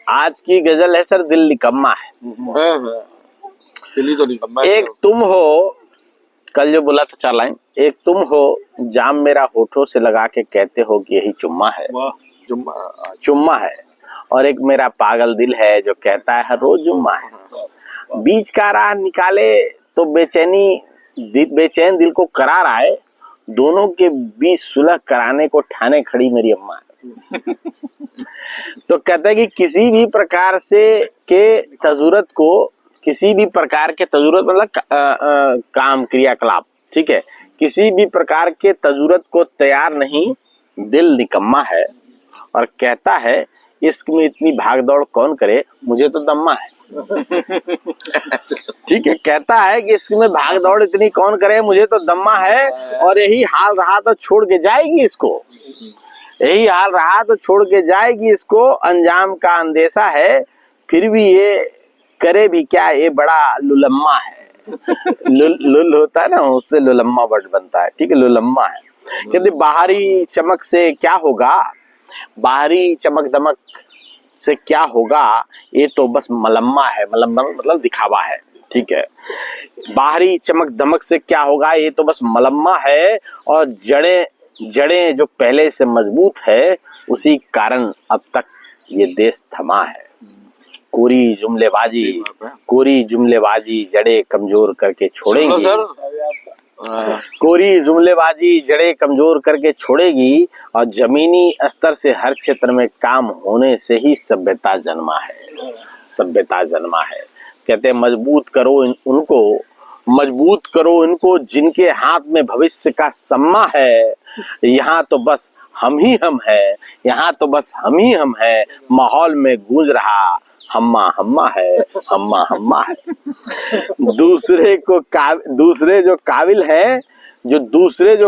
आज की गजल है सर, दिल निकम्मा है। दिल ही तो निकम्मा है। एक तुम हो, कल जो बोला था 4 लाइन, एक तुम हो जाम मेरा होठों से लगा के कहते हो कि यही चुम्मा है। चुम्मा है। और एक मेरा पागल दिल है जो कहता है हर रोज जुम्मा है। बीच का राह निकाले तो बेचैन दिल को करार आए, दोनों के बीच सुलह कराने को ठाने खड़ी मेरी अम्मा है। तो कहते हैं कि किसी भी प्रकार के तजुरत मतलब काम क्रियाकलाप, ठीक है, किसी भी प्रकार के तजुरत को तैयार नहीं दिल निकम्मा है। और कहता है इश्क में इतनी भागदौड़ कौन करे, मुझे तो दम्मा है। ठीक है, कहता है कि इश्क में भागदौड़ इतनी कौन करे, मुझे तो दम्मा है। और यही हाल रहा तो छोड़ के जाएगी इसको, यही हाल रहा तो छोड़ के जाएगी इसको, अंजाम का अंदेशा है, फिर भी ये करे भी क्या, ये बड़ा लुलम्मा है। लुल होता है ना, उससे लुलम्मा वर्ड बनता है। ठीक है, लुलम्मा है। कहते बाहरी चमक से क्या होगा, बाहरी चमक दमक से क्या होगा, ये तो बस मलम्मा है। मलम्मा मतलब दिखावा है। ठीक है, बाहरी चमक दमक से क्या होगा, ये तो बस मलम्मा है। और जड़ें जो पहले से मजबूत है, उसी कारण अब तक ये देश थमा है। कोरी जुमलेबाजी जड़े कमजोर करके छोड़ेंगी, कोरी जुमलेबाजी जड़े कमजोर करके छोड़ेगी। और जमीनी स्तर से हर क्षेत्र में काम होने से ही सभ्यता जन्मा है, सभ्यता जन्मा है। कहते हैं मजबूत करो इनको जिनके हाथ में भविष्य का सम्मा है। यहाँ तो बस हम ही हम हैं, यहाँ तो बस हम ही हम हैं, माहौल में गूंज रहा हम्मा हम्मा है, हम्मा हम्मा है। दूसरे जो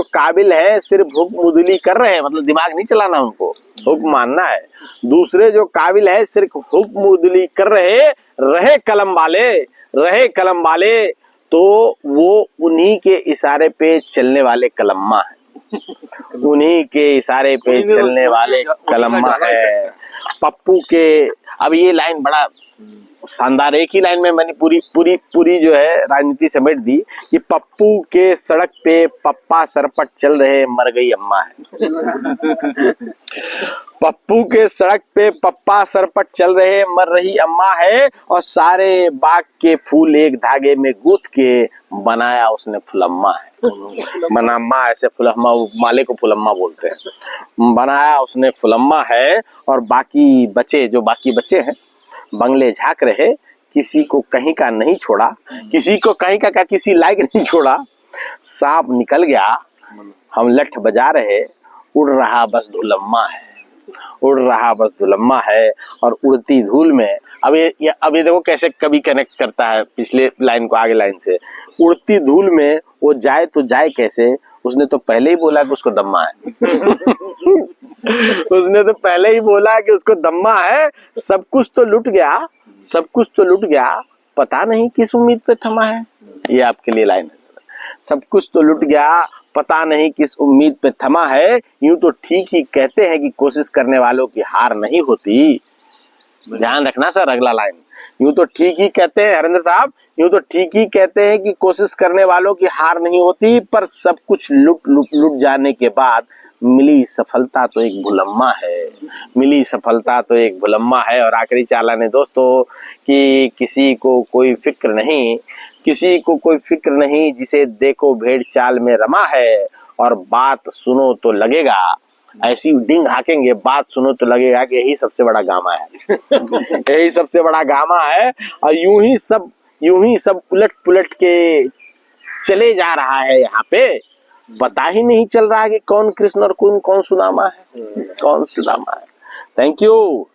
काबिल हैं सिर्फ हुक्म उदली कर रहे हैं, मतलब दिमाग नहीं चलाना उनको, हुक्म मानना है। दूसरे जो काबिल है सिर्फ हुक्म उदली कर रहे कलम वाले, तो वो उन्हीं के इशारे पे चलने वाले कलम्मा है। उन्हीं के इशारे पे चलने वाले कलम्मा है। पप्पू के, अब ये लाइन बड़ा शानदार, एक ही लाइन में मैंने पूरी जो है राजनीति समेट दी कि पप्पू के सड़क पे पप्पा सरपट चल रहे मर गई अम्मा है। पप्पू के सड़क पे पप्पा सरपट चल रहे मर रही अम्मा है। और सारे बाग के फूल एक धागे में गूंथ के बनाया उसने फुलम्मा है। मनाम्मा ऐसे फुलम्मा, माले को फुलम्मा बोलते हैं। बनाया उसने फुलम्मा है। और बाकी बचे हैं बंगले झांक रहे, किसी को कहीं का नहीं छोड़ा, किसी को कहीं का किसी लायक नहीं छोड़ा। सांप निकल गया हम लठ बजा रहे, उड़ रहा बस धुलम्मा है। और उड़ती धूल में, अब ये देखो कैसे कभी कनेक्ट करता है पिछले लाइन को आगे लाइन से। उड़ती धूल में वो जाए तो जाए कैसे, उसने तो पहले ही बोला कि उसको दम्मा है। उसने तो पहले ही बोला कि उसको दम्मा है। सब कुछ तो लुट गया, पता नहीं किस उम्मीद पे थमा है। ये आपके लिए लाइन है। सब कुछ तो लुट गया, पता नहीं किस उम्मीद पे थमा है। यूं तो ठीक ही कहते हैं कि कोशिश करने वालों की हार नहीं होती। ध्यान रखना सर अगला लाइन। यूं तो ठीक ही कहते हैं हरेंद्र साहब, यूं तो ठीक ही कहते हैं कि कोशिश करने वालों की हार नहीं होती, पर सब कुछ लुट जाने के बाद मिली सफलता तो एक भुलम्मा है। और आखिरी चाला ने दोस्तों कि किसी को कोई फिक्र नहीं जिसे देखो भेड़ चाल में रमा है। और बात सुनो तो लगेगा, ऐसी डिंग हाकेंगे, बात सुनो तो लगेगा कि यही सबसे बड़ा गामा है। यही सबसे बड़ा गामा है। और यूं ही सब उलट पुलट के चले जा रहा है। यहाँ पे पता ही नहीं चल रहा है कि कौन कृष्ण और कौन सुदामा है। Thank you.